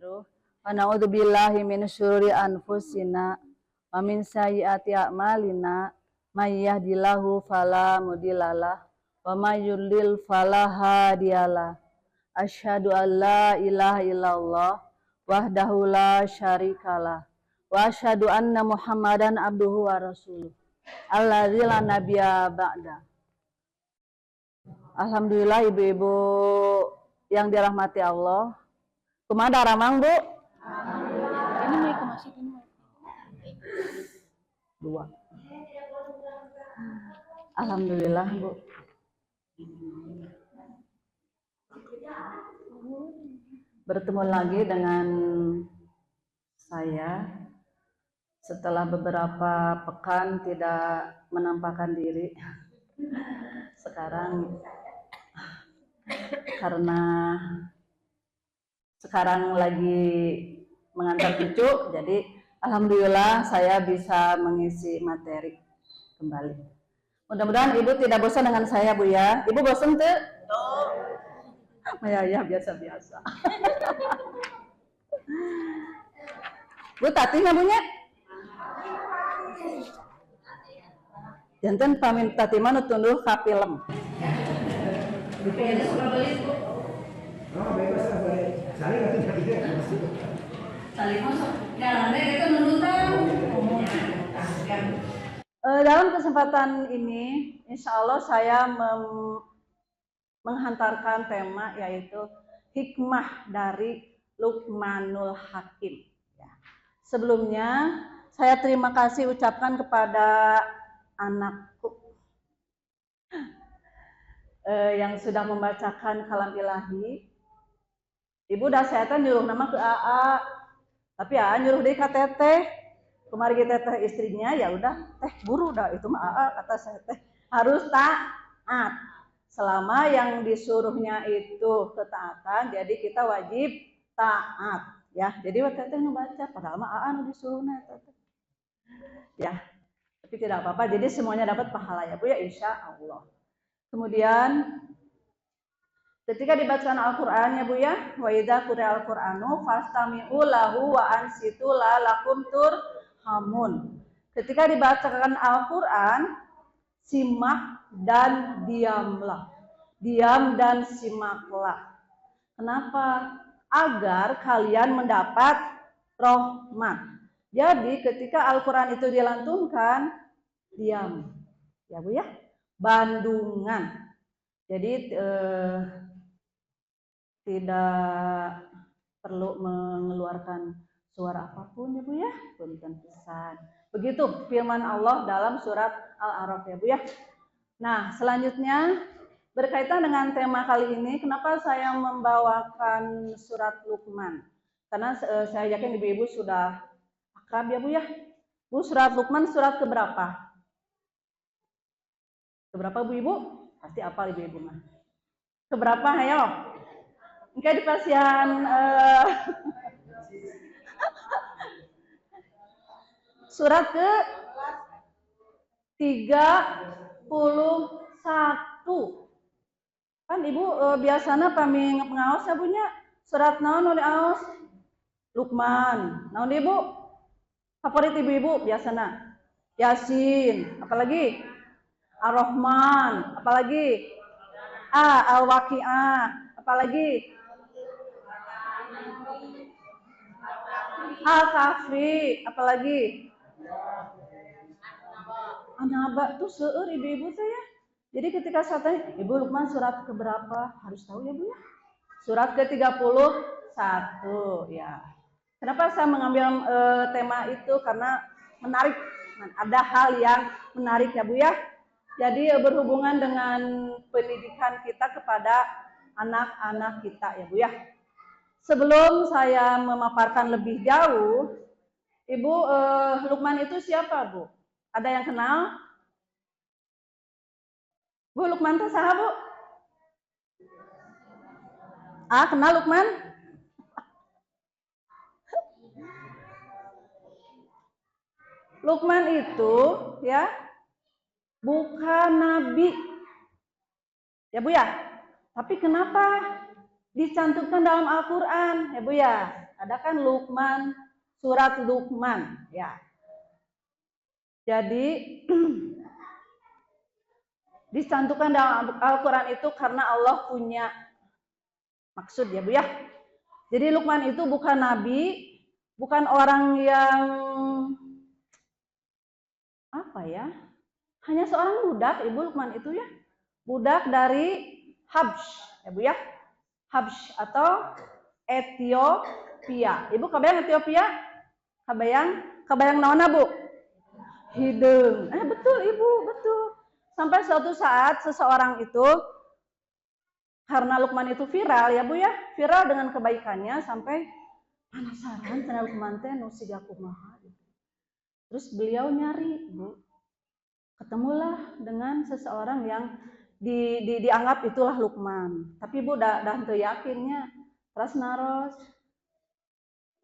barakatuh. Wa na'udzubillahi min syururi anfusina wa min sayyiati a'malina. May yahdihillahu fala mudhillalah wa may yudlil fala hadiyalah. Asyhadu an la ilaha illallah wahdahu la syarikalah wa asyhadu anna Muhammadan abduhu wa rasuluh. Allazi la nabiyya ba'da. Alhamdulillah ibu-ibu yang dirahmati Allah. Kumaha daramang, Bu? Ini mau ke masjid ini mau. Dua. Alhamdulillah, Bu. Bertemu lagi dengan saya setelah beberapa pekan tidak menampakkan diri. Sekarang lagi mengantar cucu, jadi alhamdulillah saya bisa mengisi materi kembali. Mudah-mudahan Ibu tidak bosan dengan saya, Bu ya. Ibu bosan tuh? Ya biasa-biasa. Bu tatinya punya? Jantan pamin tati mah tunduh ka film. Dalam kesempatan ini, insya Allah saya menghantarkan tema yaitu hikmah dari Luqmanul Hakim. Sebelumnya, saya terima kasih ucapkan kepada anakku yang sudah membacakan kalam ilahi. Ibu dah setan nyuruh nama ke AA, tapi AA nyuruh deh ke teteh. Kemarin kita teh istrinya ya udah teh buru dah itu mah AA kata saya teh harus taat. Selama yang disuruhnya itu ketaatan, jadi kita wajib taat ya. Jadi waktu teteh ngebaca padahal mah AA nu disuruhna teteh. Ya. Tapi tidak apa-apa, jadi semuanya dapat pahala ya Bu ya, insya Allah. Kemudian ketika dibacakan Al-Quran ya Bu ya, wa idza quri'al Qur'anu fastami'u lahu wa ansitu la'allakum turhamun. Ketika dibacakan Al-Quran, simak dan diamlah. Diam dan simaklah. Kenapa? Agar kalian mendapat rahmat. Jadi ketika Al-Quran itu dilantunkan, diam. Ya Bu ya, bandungan. Jadi tidak perlu mengeluarkan suara apapun ya Bu ya, punten pisan. Begitu firman Allah dalam surat Al-A'raf ya Bu ya. Nah, selanjutnya berkaitan dengan tema kali ini, kenapa saya membawakan surat Luqman? Karena saya yakin ibu-ibu sudah akrab ya Bu ya. Bu, surat Luqman surat keberapa? Keberapa Bu Ibu? Pasti apal ibu-ibu mah. Keberapa ayo? Engke di pasian surat ke 31. Kan Ibu biasanya pami ngaos ya punya surat naon nu diaos? Luqman. Naon Ibu? Favorit ibu-ibu biasanya? Yasin, apalagi? Ar-Rahman, apalagi? Al-Waqi'ah, apalagi? Al-Kahfi, apalagi? An-Naba tuh seueur ibu-ibu teh ya. Jadi ketika saya tanya, Ibu Luqman surat keberapa? Harus tahu ya Bu ya. Surat ke-31 ya. Kenapa saya mengambil tema itu? Karena menarik. Ada hal yang menarik ya Bu ya. Jadi berhubungan dengan pendidikan kita kepada anak-anak kita ya Bu ya. Sebelum saya memaparkan lebih jauh, Ibu Luqman itu siapa Bu? Ada yang kenal? Bu Luqman itu saha Bu? Kenal Luqman? Luqman itu ya bukan nabi. Ya Bu ya. Tapi kenapa dicantumkan dalam Al-Qur'an? Ya Bu ya. Ada kan Luqman, surat Luqman, ya. Jadi dicantumkan dalam Al-Quran itu karena Allah punya maksud ya Bu ya. Jadi Luqman itu bukan nabi, bukan orang yang apa ya, hanya seorang budak Ibu Luqman itu ya. Budak dari Habs ya Bu ya. Habs atau Ethiopia. Ibu kabayang Ethiopia? Kabayang naona Bu? Hidung. Betul Ibu, betul. Sampai suatu saat seseorang itu, karena Luqman itu viral ya Bu ya, viral dengan kebaikannya sampai penasaran karena Luqman teh nu siga kumaha gitu. Terus beliau nyari Bu, ketemulah dengan seseorang yang dianggap itulah Luqman. Tapi Bu dah teu yakinnya. Terus naros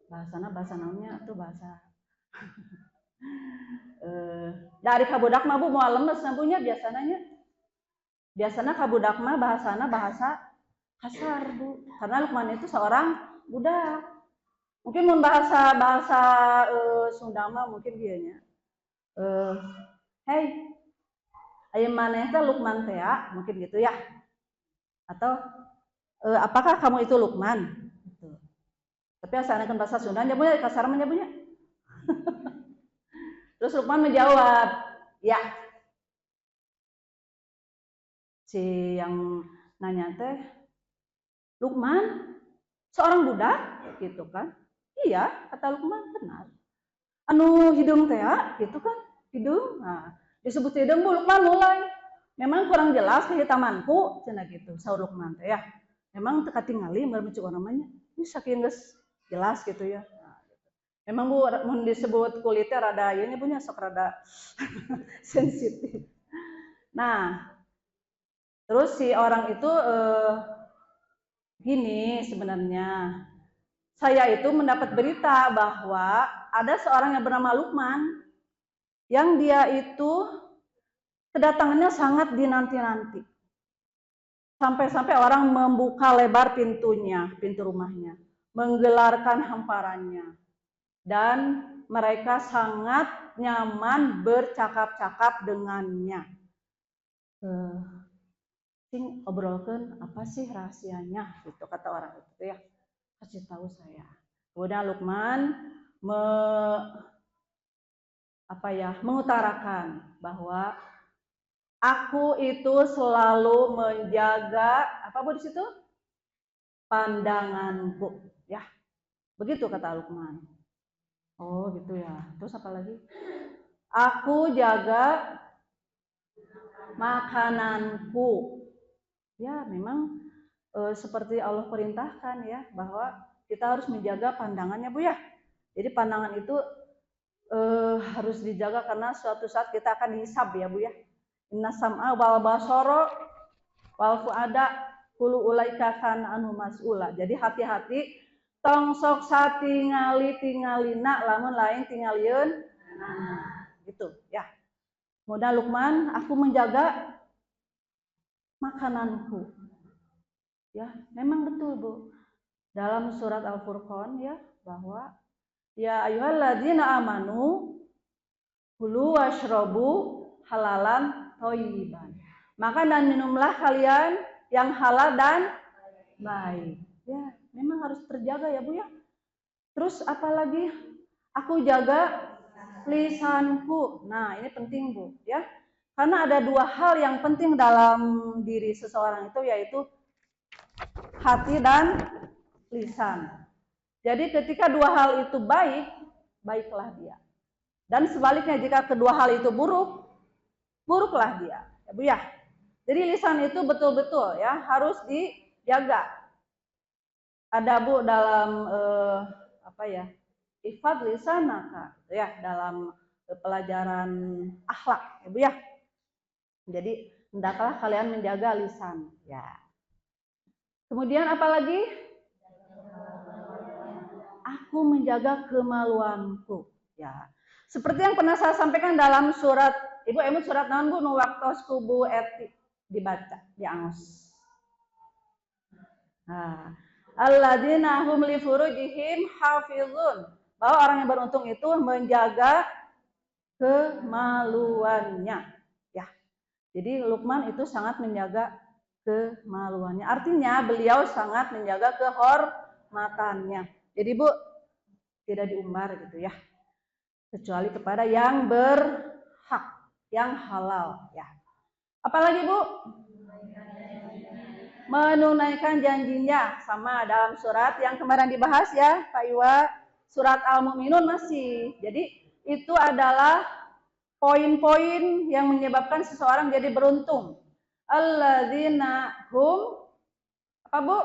bahasa naonnya tuh bahasa dari kabudak mah Bu moal lemes nampunya biasanya kabudak mah bahasa kasar Bu, karena Luqman itu seorang budak. Mungkin mun bahasa Sunda mah mungkin dia nya hey aya maneh teh Luqman teh mungkin gitu ya, atau apakah kamu itu Luqman gitu. Tapi asanakeun bahasa Sunda nya kasar mah nya. Terus Luqman menjawab, ya. Si yang nanya teh, Luqman, seorang budak, gitu kan? Iya, kata Luqman, benar. Anu hidung teh, gitu kan? Hidung. Nah, disebut hidung Bu, Luqman mulai. Memang kurang jelas kehitamanku, cenah gitu, saur Luqman teh ya. Memang teu katingali mermencuk namanya. Ini saking geus jelas gitu ya. Memang Bu, mun disebut kulitnya rada ieu nya Bu nya sok rada sensitif. Nah, terus si orang itu gini sebenarnya. Saya itu mendapat berita bahwa ada seorang yang bernama Luqman yang dia itu kedatangannya sangat dinanti-nanti. Sampai-sampai orang membuka lebar pintunya, pintu rumahnya, menggelarkan hamparannya. Dan mereka sangat nyaman bercakap-cakap dengannya. Sing obrolkeun apa sih rahasianya gitu kata orang itu ya. Kasih tahu saya. Kemudian Luqman mengutarakan bahwa aku itu selalu menjaga apa Bu di situ? Pandanganku, ya. Begitu kata Luqman. Oh, gitu ya. Terus apa lagi? Aku jaga makananku. Ya, memang seperti Allah perintahkan ya, bahwa kita harus menjaga pandangannya Bu ya. Jadi pandangan itu harus dijaga karena suatu saat kita akan dihisab ya Bu ya. Inna sam'a wal basara wal fuada kullu ulaika kana anhu mas'ula. Jadi hati-hati tong sok satingali-tingalina lamun lain tingalieun gitu ya. Mudah Luqman, aku menjaga makananku. Ya, memang betul Bu. Dalam surat Al-Furqan ya, bahwa ya ayyuhalladzina amanu kulu washrabu halalan thayyiban. Makan dan minumlah kalian yang halal dan baik. Ya, memang harus terjaga ya Bu ya. Terus apalagi aku jaga lisanku. Nah, ini penting Bu ya. Karena ada dua hal yang penting dalam diri seseorang itu, yaitu hati dan lisan. Jadi ketika dua hal itu baik, baiklah dia. Dan sebaliknya jika kedua hal itu buruk, buruklah dia. Ya Bu ya. Jadi lisan itu betul-betul ya harus dijaga. Ada Bu dalam ifad lisanaka ya, dalam pelajaran akhlak ya Bu ya. Jadi hendaklah kalian menjaga lisan ya. Kemudian apalagi? Aku menjaga kemaluanku ya. Seperti yang pernah saya sampaikan dalam surat, Ibu emut surat naon Bu nu waktos kubu eti dibaca di Amos. Nah, alladzina hum li furujihim hafizun. Bahwa orang yang beruntung itu menjaga kemaluannya. Ya. Jadi Luqman itu sangat menjaga kemaluannya. Artinya beliau sangat menjaga kehormatannya. Jadi Bu, tidak diumbar gitu ya. Kecuali kepada yang berhak, yang halal ya. Apalagi Bu? Menunaikan janjinya, sama dalam surat yang kemarin dibahas ya Pak Iwa, surat Al-Mu'minun masih. Jadi itu adalah poin-poin yang menyebabkan seseorang jadi beruntung. Alladzina hum apa Bu?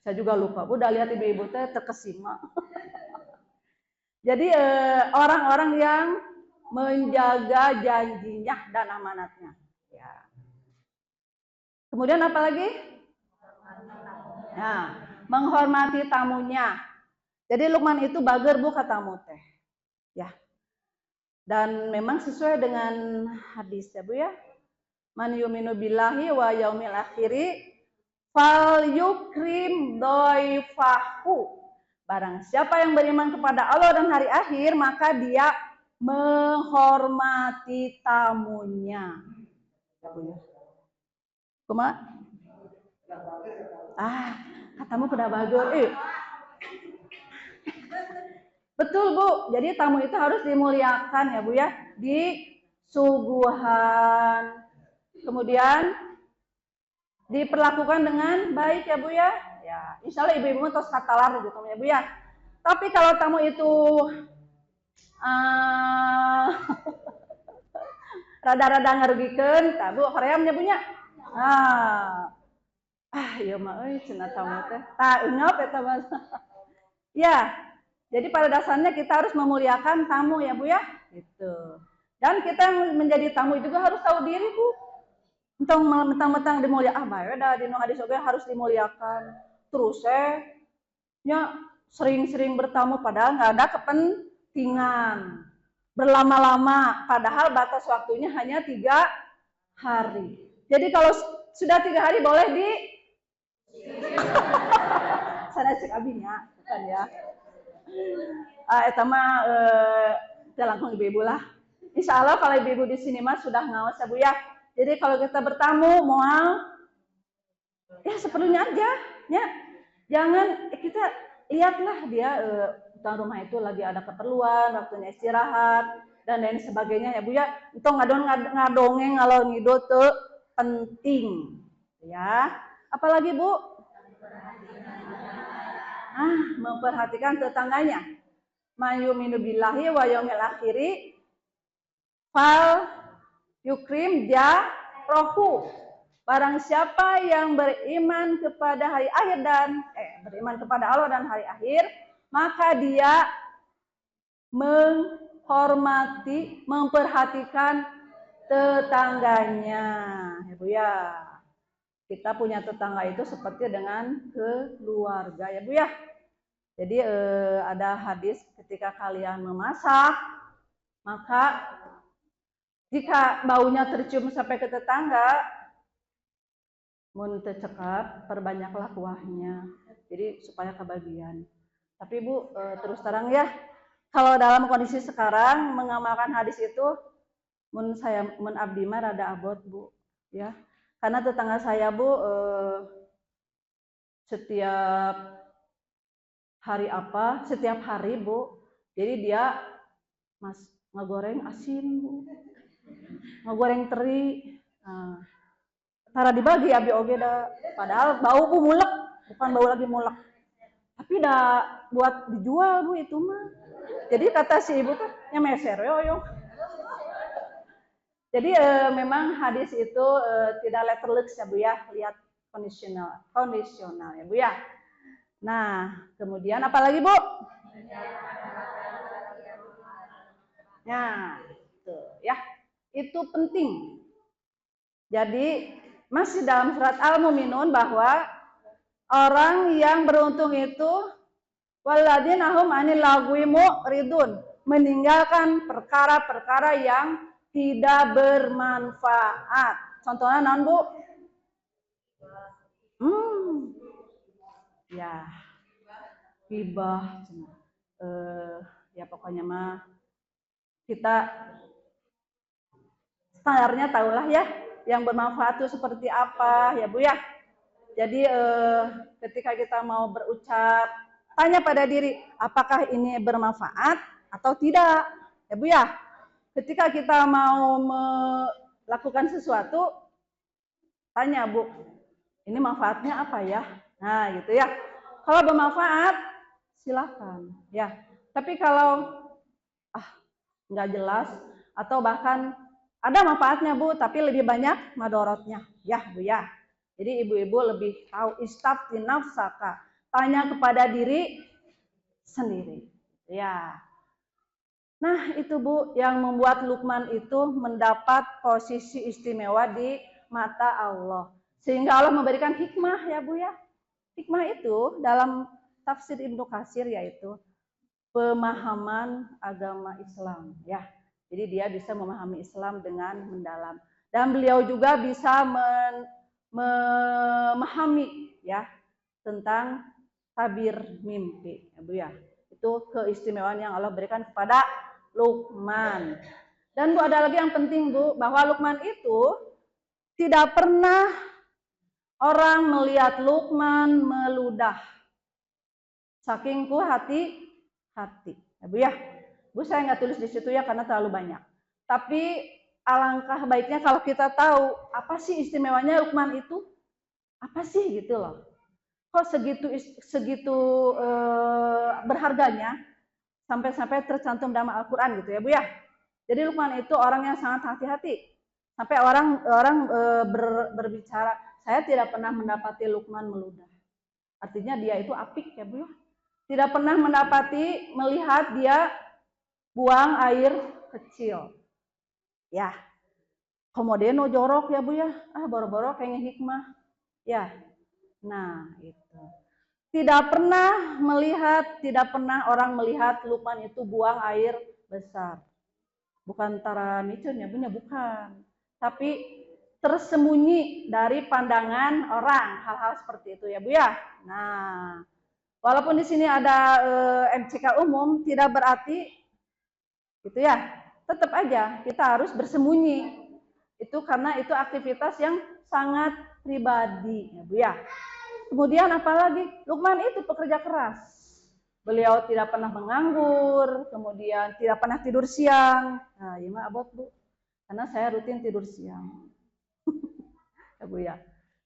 Saya juga lupa. Bu, udah lihat ibu-ibu teh terkesima. Jadi orang-orang yang menjaga janjinya dan amanatnya. Ya. Kemudian apa lagi? Nah, menghormati tamunya. Jadi Luqman itu bager Bu kata tamu teh. Ya. Dan memang sesuai dengan hadis ya Bu ya. Man yuminu billahi wa yaumil akhiri fal yukrim doifahu. Barang siapa yang beriman kepada Allah dan hari akhir, maka dia menghormati tamunya. Ya Bu ya. Kuma? Katamu kuda bager. Betul Bu, jadi tamu itu harus dimuliakan ya Bu ya, di suguhan, kemudian diperlakukan dengan baik ya Bu ya. Ya, insya Allah ibu-ibu tos katalar gitu ya Bu ya. Tapi kalau tamu itu rada-rada ngarugikeun, tah Bu hoream nya Bu nya. Ieu mah euy cenah tamu teh. Tah eungap eta mah. Ya, jadi pada dasarnya kita harus memuliakan tamu ya Bu ya. Gitu. Dan kita yang menjadi tamu juga harus tahu diri Bu. Entong mentang-mentang dimuliakan, bae da dina hadis oge harus dimuliakan. Terus nya sering-sering bertamu padahal nggak ada kepentingan. Berlama-lama padahal batas waktunya hanya 3 hari. Jadi kalau sudah 3 hari boleh di sana cek abinya, bukan ya. Eta mah langsung ibu-ibu lah. Insya Allah kalau ibu-ibu di sini mah sudah ngawas ya Bu ya. Jadi kalau kita bertamu moal ya seperlunya aja ya. Jangan kita lihatlah dia tuan rumah itu lagi ada keperluan, waktunya istirahat dan lain sebagainya ya Bu ya. Itu ngadongeng kalau ngidul tuh penting ya. Apalagi Bu? Memperhatikan tetangganya. Mayuminu billahi wa yaumil akhiri fal yukrim rohu. Barang siapa yang beriman kepada hari akhir dan beriman kepada Allah dan hari akhir, maka dia menghormati, memperhatikan tetangganya. Ya Bu ya. Kita punya tetangga itu seperti dengan keluarga ya Bu ya. Jadi ada hadis ketika kalian memasak, maka jika baunya tercium sampai ke tetangga, mun teu cekap, perbanyaklah kuahnya. Jadi supaya kebagian. Tapi Bu, terus terang ya, kalau dalam kondisi sekarang mengamalkan hadis itu, mun abdi mah rada abot Bu, ya. Karena tetangga saya Bu, setiap hari Bu, jadi dia ngegoreng asin Bu, ngegoreng teri, tara dibagi abi oge da, padahal bau Bu mulek, bukan bau lagi mulek, tapi dah buat dijual Bu itu mah. Jadi kata si ibu tuh nyemeser oyong. Jadi memang hadis itu tidak letterlux ya Bu ya, lihat kondisional ya Bu ya. Nah, kemudian apa lagi Bu? Nah, tuh ya, itu penting. Jadi masih dalam surat Al-Mu'minun bahwa orang yang beruntung itu walladzina hum 'anil lagwi mu'ridun, meninggalkan perkara-perkara yang tidak bermanfaat. Contohnya naon Bu? Hmm, ya, hibah, ya pokoknya mah kita standarnya tahulah ya, yang bermanfaat itu seperti apa ya Bu ya. Jadi ketika kita mau berucap, tanya pada diri, apakah ini bermanfaat atau tidak ya Bu ya. Ketika kita mau melakukan sesuatu, tanya Bu, ini manfaatnya apa ya? Nah gitu ya. Kalau bermanfaat, silakan ya. Tapi kalau nggak jelas atau bahkan ada manfaatnya Bu, tapi lebih banyak madorotnya ya Bu ya. Jadi ibu-ibu lebih tahu istafti nafsaka, tanya kepada diri sendiri ya. Nah itu Bu yang membuat Luqman itu mendapat posisi istimewa di mata Allah, sehingga Allah memberikan hikmah ya Bu ya. Hikmah itu dalam tafsir Ibnu Katsir yaitu pemahaman agama Islam ya. Jadi dia bisa memahami Islam dengan mendalam dan beliau juga bisa memahami ya tentang tabir mimpi ya Bu ya. Itu keistimewaan yang Allah berikan kepada Luqman. Dan Bu ada lagi yang penting Bu, bahwa Luqman itu tidak pernah orang melihat Luqman meludah. Saking ku hati ya Bu ya. Bu saya nggak tulis di situ ya karena terlalu banyak. Tapi alangkah baiknya kalau kita tahu apa sih istimewanya Luqman itu, apa sih gitu loh. Kok segitu berharganya sampai tercantum dalam Al-Quran gitu ya Bu ya. Jadi Luqman itu orang yang sangat hati-hati. Sampai orang berbicara, saya tidak pernah mendapati Luqman meludah. Artinya dia itu apik ya Bu ya. Tidak pernah melihat dia buang air kecil. Ya, komodeno jorok ya Bu ya. Boro-boro kayaknya hikmah. Ya, nah itu. Tidak pernah orang melihat Luqman itu buang air besar. Bukan tara micun ya Bu ya, bukan. Tapi tersembunyi dari pandangan orang hal-hal seperti itu ya Bu ya. Nah, walaupun di sini ada MCK umum, tidak berarti gitu ya. Tetap aja kita harus bersembunyi. Itu karena itu aktivitas yang sangat pribadi ya Bu ya. Kemudian apalagi Luqman itu pekerja keras. Beliau tidak pernah menganggur, kemudian tidak pernah tidur siang. Nah, iya mah abot Bu. Karena saya rutin tidur siang. Ya Bu ya.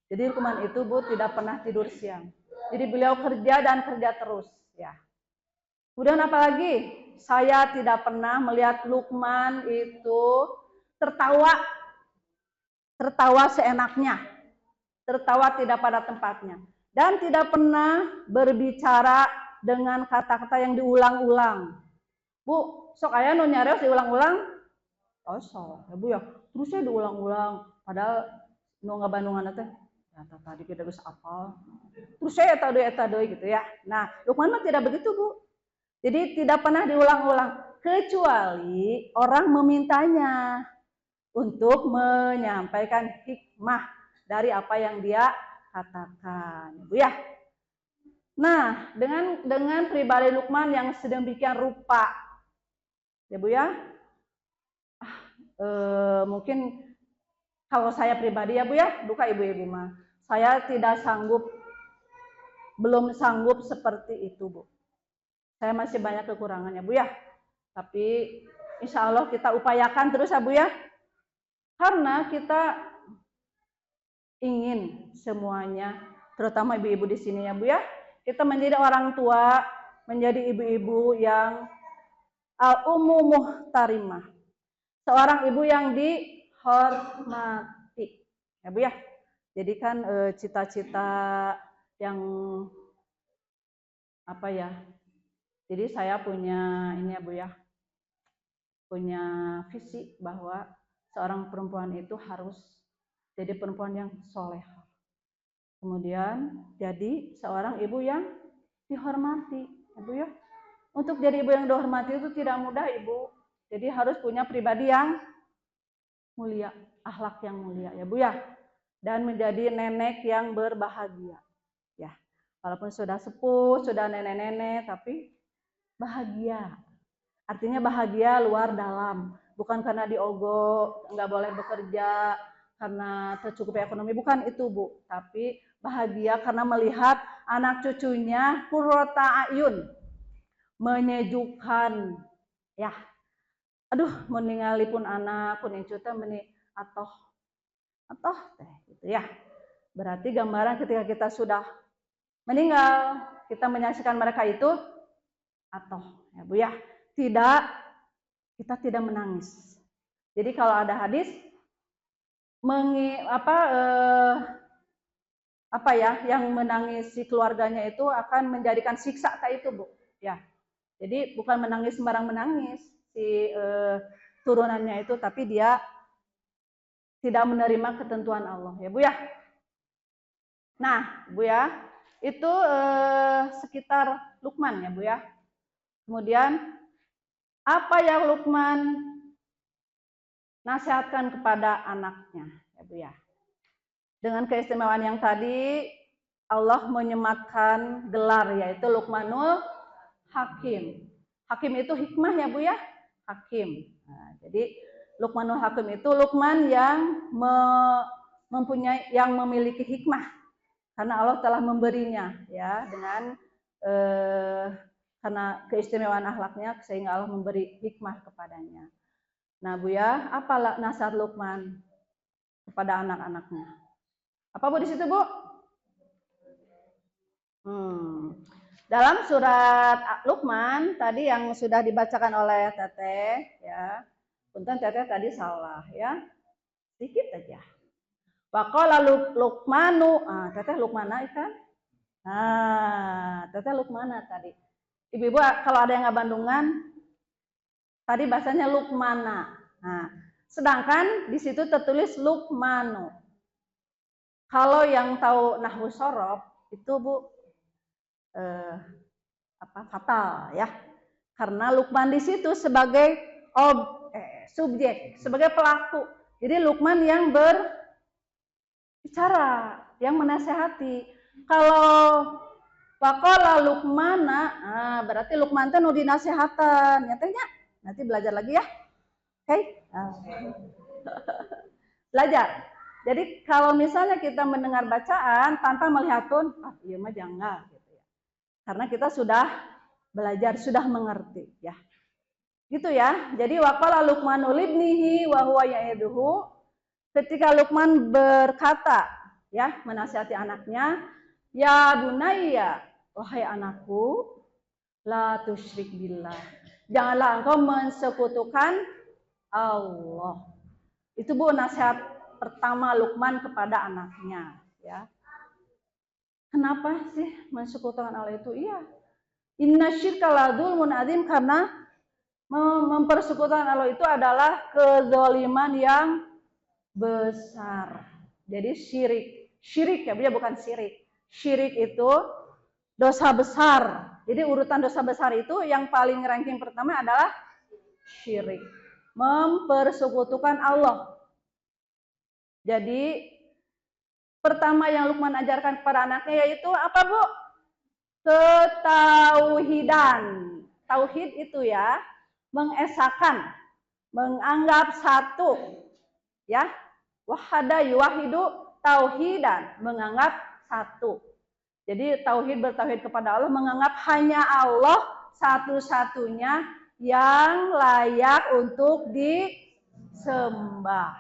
Jadi Luqman itu Bu tidak pernah tidur siang. Jadi beliau kerja dan kerja terus ya. Kemudian apalagi? Saya tidak pernah melihat Luqman itu tertawa seenaknya, tertawa tidak pada tempatnya, dan tidak pernah berbicara dengan kata-kata yang diulang-ulang. Bu, sok aya nu nyareos diulang-ulang? Oh, sok. Ya Bu ya. Terusnya diulang-ulang. Padahal nu ngabandungan teh tadi kita geus apal. Terus saya eta deui gitu ya. Nah, Luqman mah tidak begitu, Bu. Jadi tidak pernah diulang-ulang kecuali orang memintanya untuk menyampaikan hikmah dari apa yang dia katakan, Bu ya. Nah, dengan pribadi Luqman yang sedemikian rupa, ya Bu ya, mungkin kalau saya pribadi ya Bu ya, duka ibu-ibu mah, saya belum sanggup seperti itu Bu. Saya masih banyak kekurangannya Bu ya. Tapi insya Allah kita upayakan terus ya Bu ya. Karena kita ingin semuanya, terutama ibu-ibu di sini ya Bu ya, kita menjadi orang tua, menjadi ibu-ibu yang al-ummu muhtarimah. Seorang ibu yang dihormati. Ya Bu ya. Jadi kan cita-cita yang apa ya? Jadi saya punya ini ya Bu ya, punya visi bahwa seorang perempuan itu harus jadi perempuan yang soleh. Kemudian jadi seorang ibu yang dihormati, Ibu ya. Untuk jadi ibu yang dihormati itu tidak mudah Ibu. Jadi harus punya pribadi yang mulia, akhlak yang mulia ya Bu ya. dan menjadi nenek yang berbahagia. Ya, walaupun sudah sepuh, sudah nenek-nenek, tapi bahagia. Artinya bahagia luar dalam, bukan karena diogok, nggak boleh bekerja, karena tercukupi ekonomi, bukan itu Bu. Tapi bahagia karena melihat anak cucunya qurrata ayun, menyejukkan. Ya, aduh, meningalipun anak, pun cuta meni atoh teh gitu ya. Berarti gambaran ketika kita sudah meninggal, kita menyaksikan mereka itu atoh ya Bu ya. Kita tidak menangis. Jadi kalau ada hadis yang menangisi keluarganya itu akan menjadikan siksa kayak itu Bu ya. Jadi bukan menangis sembarang menangis si turunannya itu, tapi dia tidak menerima ketentuan Allah ya Bu ya. Nah Bu ya, itu sekitar Luqman ya Bu ya. Kemudian apa yang Luqman nasihatkan kepada anaknya ya Bu ya. Dengan keistimewaan yang tadi, Allah menyematkan gelar yaitu Luqmanul Hakim. Hakim itu hikmah ya Bu ya, Hakim. Nah, jadi Luqmanul Hakim itu Luqman yang memiliki hikmah karena Allah telah memberinya ya dengan karena keistimewaan akhlaknya sehingga Allah memberi hikmah kepadanya. Nah Bu ya, apa nasihat Luqman kepada anak-anaknya? Apa Bu di situ Bu? Dalam surat Luqman tadi yang sudah dibacakan oleh Teteh ya. Punten Teteh tadi salah ya. Sedikit aja. Waqala Luqmanu, Teteh Luqmana kan? Teteh Luqmana tadi. Ibu-ibu kalau ada yang nggak Bandungan, tadi bahasanya Luqmana. Nah, sedangkan di situ tertulis Luqmanu. Kalau yang tahu nahwu sorof itu Bu fatal ya. Karena Luqman di situ sebagai subjek, sebagai pelaku. Jadi Luqman yang berbicara, yang menasehati. Kalau waqala Luqmana, berarti Luqman teh nu dinasehatan, nyatanya. Nanti belajar lagi ya. Oke? Belajar. Jadi kalau misalnya kita mendengar bacaan tanpa melihat pun, iya mah jangan gitu ya. Karena kita sudah belajar, sudah mengerti ya. Gitu ya. Jadi waqala Luqmanul ibnihi wa huwa ya'iduhu, ketika Luqman berkata ya, menasihati anaknya, ya bunayya, wahai anakku, la tusyrik billah. Janganlah engkau mensekutukan Allah. Itu Bu nasihat pertama Luqman kepada anaknya ya. Kenapa sih mensekutukan Allah itu? Iya. Inna syirka la dzulmun adzim, karena mempersekutukan Allah itu adalah kezaliman yang besar. Jadi syirik ya, bukan syirik. Syirik itu dosa besar. Jadi urutan dosa besar itu yang paling ranking pertama adalah syirik. Mempersekutukan Allah. Jadi pertama yang Luqman ajarkan kepada anaknya yaitu apa Bu? Ketauhidan. Tauhid itu ya, mengesakan, menganggap satu. Ya, wahada yuwahidu tauhidan, menganggap satu. Jadi tauhid, bertauhid kepada Allah, menganggap hanya Allah satu-satunya yang layak untuk disembah.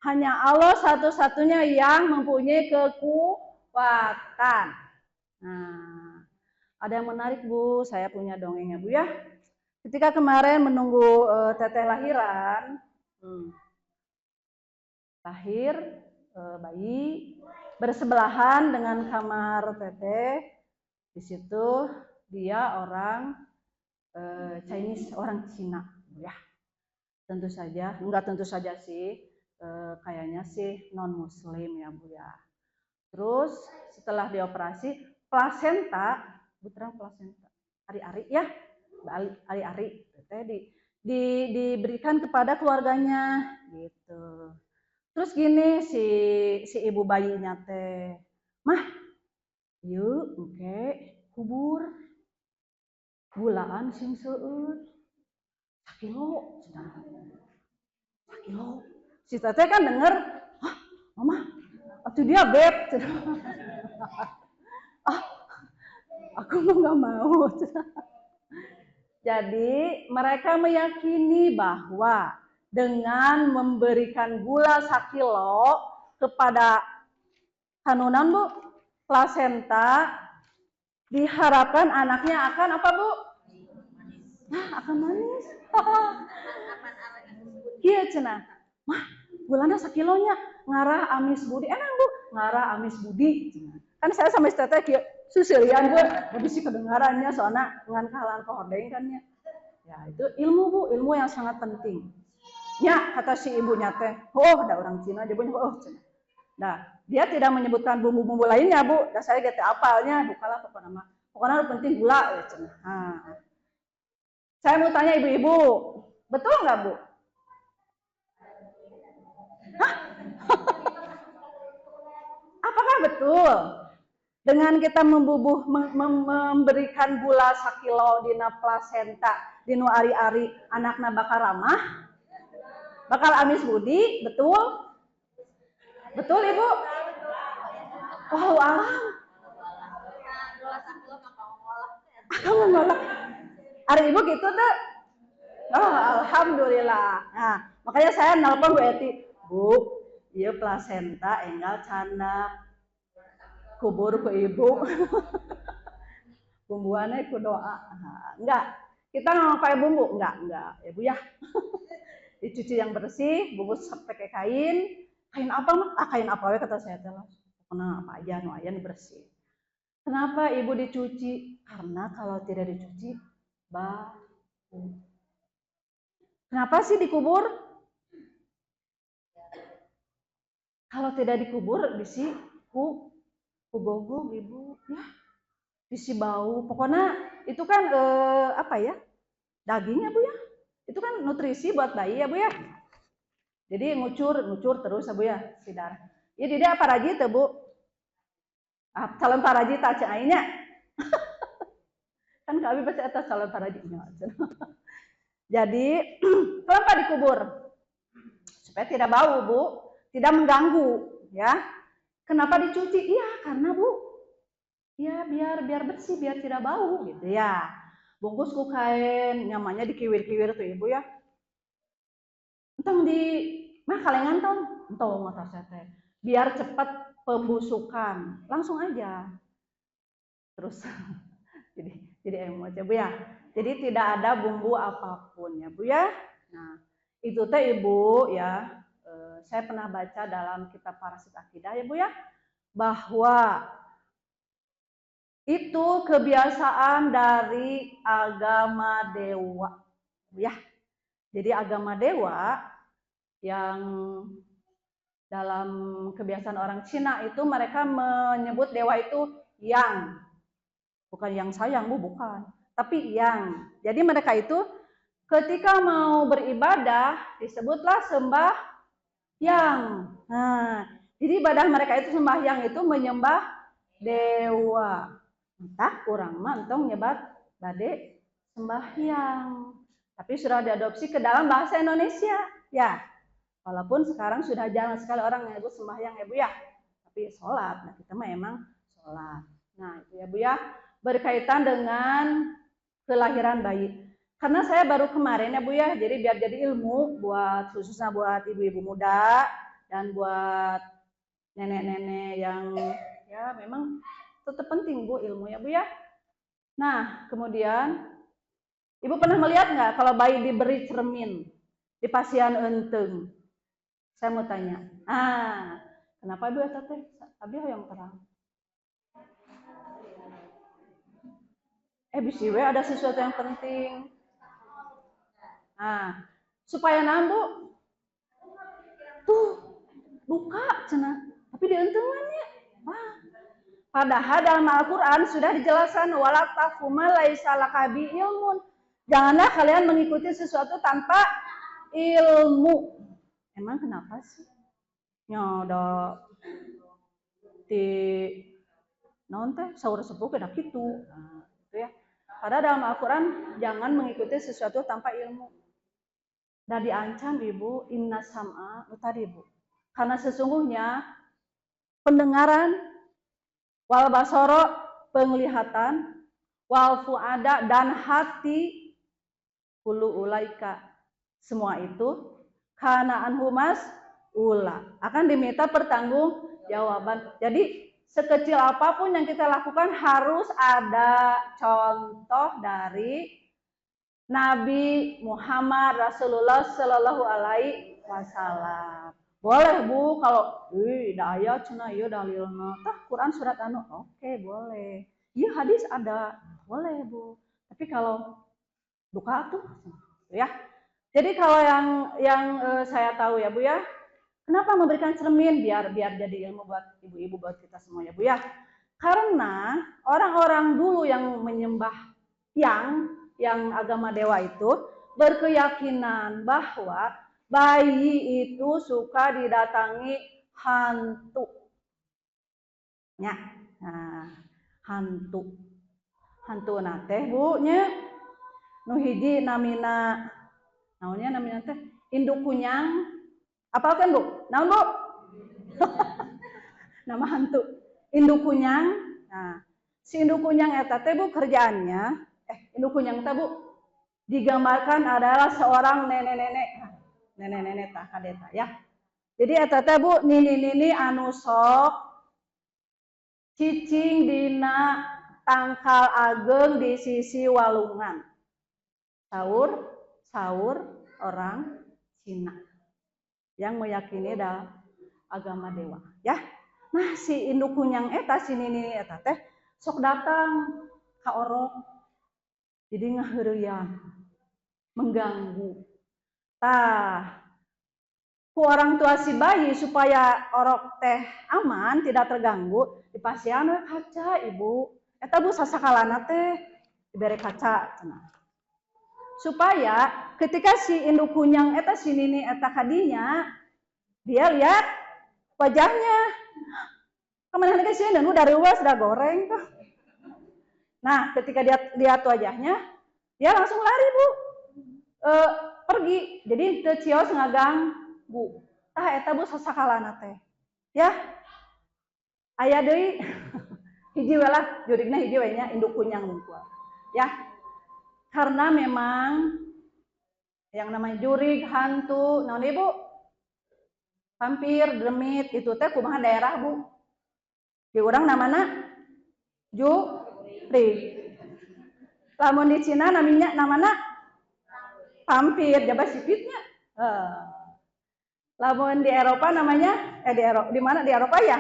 Hanya Allah satu-satunya yang mempunyai kekuatan. Nah, ada yang menarik Bu, saya punya dongengnya Bu ya. Ketika kemarin menunggu Teteh lahiran, lahir bayi bersebelahan dengan kamar Teteh. Di situ dia orang Chinese, orang Cina ya. Tentu saja, enggak tentu saja sih, kayaknya sih non muslim ya Bu ya. Terus setelah dioperasi plasenta, ari-ari ya, ari-ari Teteh diberikan kepada keluarganya gitu. Terus gini si ibu bayinya teh, mah, yuk, oke, kubur, gulaan sing seueur, sakilo, sakilo. Si teteh kan denger, hah, mama, atuh dia beb, ah, aku mah nggak mau. Jadi mereka meyakini bahwa dengan memberikan gula sakilo kepada kanunan Bu, plasenta, diharapkan anaknya akan apa Bu? Nah, akan manis. Iya cenah. Mah, gulana sakilonya ngarah amis budi. Enak Bu, ngarah amis budi. Kan saya sama istri teh kieu suseulian Bu, tapi sih kedengarannya soalnya ngan kahalan kohordeng kan ya. Ya, itu ilmu Bu, ilmu yang sangat penting. Ya, kata si ibunya teh, oh, ada orang Cina, dia punya oh Cina. Nah, dia tidak menyebutkan bumbu-bumbu lainnya Bu. Dan saya gitu apalnya, bukalah pokoknya mah. Pokoknya penting gula ya Cina. Nah. Saya mau tanya ibu-ibu, betul nggak Bu? Hah? Apakah betul dengan kita memberikan gula sakilo dina plasenta dinu ari-ari anakna bakal ramah, bakal amis budi, betul? Betul Ibu? Oh alam. Aku menolak. Ari Ibu gitu tuh. Oh alhamdulillah. Nah makanya saya nelpon Bu Eti, Bu, iya plasenta enggal cana kubur ke Ibu. Bumbuannya ku doa. Enggak. Kita nggak pakai bumbu, enggak ya Bu ya. Dicuci yang bersih, bungkus pakai kain apa mah? Kain apa we kata saya teh. Pokoknya apa aja nu aya bersih. Kenapa Ibu dicuci? Karena kalau tidak dicuci bau. Kenapa sih dikubur? Kalau tidak dikubur bisi kubogo Ibu ya. Bisi bau. Pokoknya itu kan apa ya? Daging ya Bu ya. Itu kan nutrisi buat bayi ya Bu ya. Jadi ngucur terus ya Bu ya si darah. Ya di dia paraji teh Bu. Calon paraji tak cainya. Kan kami pasti atas calon parajinya. Jadi kenapa dikubur? Supaya tidak bau Bu, tidak mengganggu ya. Kenapa dicuci? Iya karena Bu, ya biar bersih, biar tidak bau gitu ya. Bungkus ku kain, nyamannya dikiwir-kiwir tuh Ibu ya. Entang di mah kalengan entong atas teh. Biar cepat pembusukan, langsung aja. Terus jadi emosi Bu ya. Jadi tidak ada bumbu apapun ya Bu ya. Nah, itu teh Ibu ya. Saya pernah baca dalam kitab Parasit Akidah ya Bu ya, bahwa itu kebiasaan dari agama Dewa ya. Jadi agama Dewa yang dalam kebiasaan orang Cina itu mereka menyebut dewa itu yang, bukan yang sayang Bu, bukan, tapi yang. Jadi mereka itu ketika mau beribadah disebutlah sembahyang. Nah, jadi ibadah mereka itu sembahyang itu menyembah dewa. Entah kurang mah entong nyebat bade sembahyang. Tapi sudah diadopsi ke dalam bahasa Indonesia. Ya, walaupun sekarang sudah jarang sekali orang yang nyebut sembahyang ya Bu ya. Tapi sholat, nah kita mah emang sholat. Nah itu ya Bu ya, berkaitan dengan kelahiran bayi. Karena saya baru kemarin ya Bu ya, jadi biar jadi ilmu buat khususnya buat ibu-ibu muda dan buat nenek-nenek yang ya memang tetap penting Bu ilmu ya Bu ya. Nah kemudian Ibu pernah melihat nggak kalau bayi diberi cermin di pasien enteng? Saya mau tanya. Kenapa Ibu ya teh? Abi yang terang. Bisi we ada sesuatu yang penting. Nah, supaya nandu tuh buka cenah. Tapi dientengannya. Padahal dalam Al-Quran sudah dijelaskan wala taqfu ma laisa laka bi ilmun. Janganlah kalian mengikuti sesuatu tanpa ilmu. Emang kenapa sih? nyoda di naon teh saur sepuh kena kitu. Nah, gitu ya. Padahal dalam Al-Qur'an jangan mengikuti sesuatu tanpa ilmu. Dan diancam Ibu, inna sam'a tadi Ibu. Karena sesungguhnya pendengaran, wal basoro penglihatan, wal fuada dan hati, kulu ulaika semua itu kana anhumas akan diminta pertanggungjawaban. Jadi sekecil apapun yang kita lakukan harus ada contoh dari Nabi Muhammad Rasulullah Shallallahu Alaihi Wasallam. Boleh Bu kalau daya cenah ieu dalilna tah Quran surat anu oke, boleh. Iya hadis ada, boleh Bu. Tapi kalau duka tuh ya. Jadi kalau yang saya tahu ya Bu ya, kenapa memberikan cermin biar jadi ilmu buat ibu-ibu buat kita semua ya Bu ya. Karena orang-orang dulu yang menyembah yang agama dewa itu berkeyakinan bahwa bayi itu suka didatangi hantu. Ya. Nah, hantu. Hantu teh Bu nya nu hiji namina naonnya namina teh induk kunyang. Apalkan Bu? Naon Bu? Nama hantu. Induk kunyang. Nah, si induk kunyang eta teh Bu kerjaannya induk kunyang teh Bu digambarkan adalah seorang nenek-nenek tah kadeta ya. Jadi eta teh Bu nini-nini anu sok cicing dina tangkal ageng di sisi walungan. Saur orang Cina yang meyakini dalam agama dewa ya. Nah si induk kunyang eta si nini eta teh sok datang ka orok jadi ngaheureuyang mengganggu. Tah ku orang tua si bayi supaya orok teh aman tidak terganggu dipasihan we kaca Ibu. Eta Bu sasakalana teh dibere kaca cenah. Supaya ketika si induk kunyang eta si nini eta kadinya dia lihat wajahnya. Kemana ke sini nu dari luar sudah goreng tuh. Nah, ketika dia lihat wajahnya, dia langsung lari Bu. Pergi. Jadi teu cios ngaganggu. Tah eta Bu sasakalana teh. Ya. Aya deui hiji we lah, jurigna hiji we nya induk kunyang mungkul. Ya. Karena memang yang namanya jurig, hantu, naon Ibu? Vampir, demit, itu teh kumaha daerah Bu? Di urang namana jurig. Lamun di Cina namanya vampir, jabat sipitnya. Lamun di Eropa namanya di mana di Eropa ya?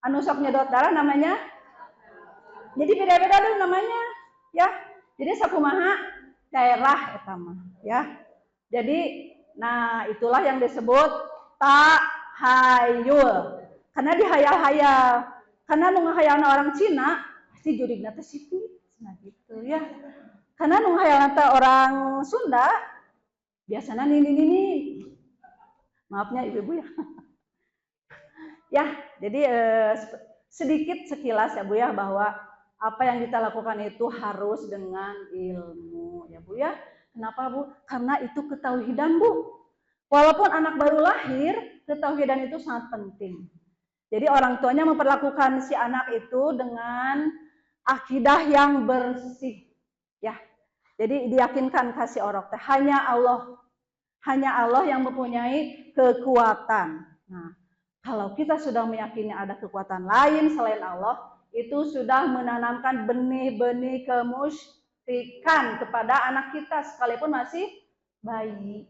Anu sok nyedot darah namanya. Jadi beda-beda deh namanya, ya. Jadi sakumaha daerah eta mah, ya. Jadi nah itulah yang disebut tahayul. Karena dihayal-hayal. Karena nu ngahayalna orang Cina pasti jurigna teh sipit, nah gitu ya. Karena nu ngahayalna teh orang Sunda biasanya nini. Maafnya ibu-ibu ya. Ya, jadi sedikit sekilas ya Bu ya bahwa apa yang kita lakukan itu harus dengan ilmu ya Bu ya. Kenapa Bu? Karena itu ketauhidan Bu. Walaupun anak baru lahir, ketauhidan itu sangat penting. Jadi orang tuanya memperlakukan si anak itu dengan akidah yang bersih. Ya. Jadi diyakinkan kasih orok teh hanya Allah yang mempunyai kekuatan. Nah, kalau kita sudah meyakini ada kekuatan lain selain Allah, itu sudah menanamkan benih-benih kemusyrikan kepada anak kita sekalipun masih bayi.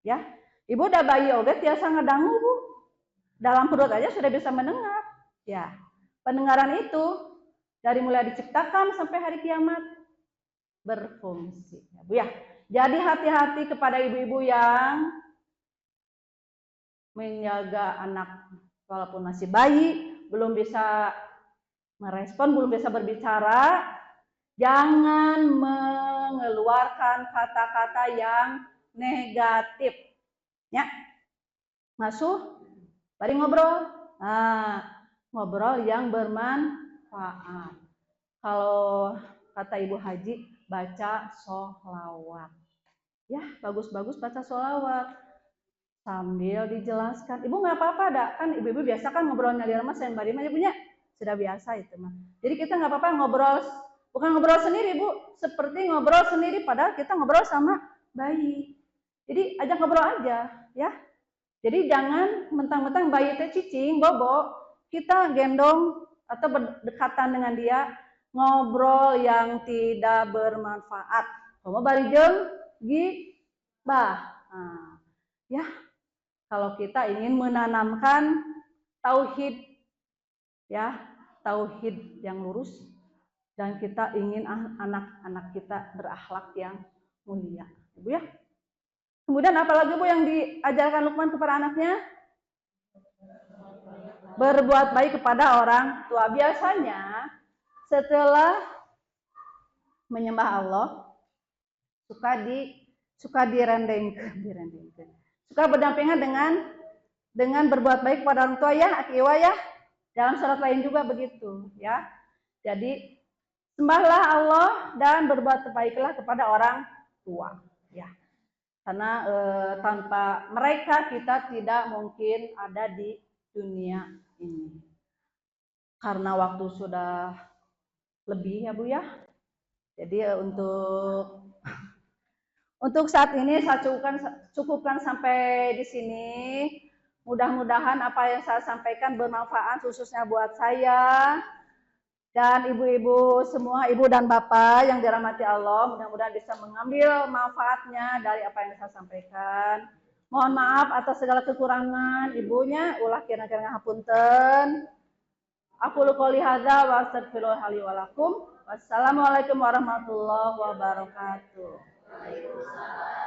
Ya, Ibu udah bayi oge tiasa ngedangu Bu. Dalam perut aja sudah bisa mendengar. Ya, pendengaran itu dari mulai diciptakan sampai hari kiamat berfungsi. Ya, Bu ya. Jadi hati-hati kepada ibu-ibu yang menjaga anak walaupun masih bayi, belum bisa merespon, belum bisa berbicara, jangan mengeluarkan kata-kata yang negatif. Ya. Ngasuh Bari ngobrol. Nah, ngobrol yang bermanfaat. Kalau kata Ibu Haji, baca sholawat. Ya, bagus-bagus baca sholawat. Sambil dijelaskan. Ibu nggak apa-apa, dah. Kan ibu-ibu biasa kan ngobrolnya di rumah, saya bari mah punya. Sudah biasa itu mah. Jadi kita nggak apa-apa ngobrol, bukan ngobrol sendiri, Bu. Seperti ngobrol sendiri, padahal kita ngobrol sama bayi. Jadi ajak ngobrol aja, ya. Jadi jangan mentang-mentang bayi teh cicing, bobo, kita gendong atau berdekatan dengan dia, ngobrol yang tidak bermanfaat. Kamu bari jeung gibah. Nah, ya, kalau kita ingin menanamkan tauhid, ya, tauhid yang lurus, dan kita ingin anak-anak kita berakhlak yang mulia, Ibu ya. Kemudian apalagi Bu yang diajarkan Luqman kepada anaknya? Berbuat baik kepada orang tua. Biasanya setelah menyembah Allah suka direndengkan, suka berdampingan dengan berbuat baik kepada orang tua ya, akiwa ya. Dalam surat lain juga begitu ya. Jadi sembahlah Allah dan berbuat baiklah kepada orang tua ya. Karena tanpa mereka kita tidak mungkin ada di dunia ini. Karena waktu sudah lebih ya Bu ya. Jadi untuk saat ini saya cukupkan sampai di sini. Mudah-mudahan apa yang saya sampaikan bermanfaat khususnya buat saya dan ibu-ibu semua, ibu dan bapak yang dirahmati Allah. Mudah-mudahan bisa mengambil manfaatnya dari apa yang saya sampaikan. Mohon maaf atas segala kekurangan ibunya, ulah kira-kira ngapunten. Aku qouli hadza wa astaghfirullah li wa lakum. Wassalamualaikum warahmatullahi wabarakatuh. Waalaikumsalam.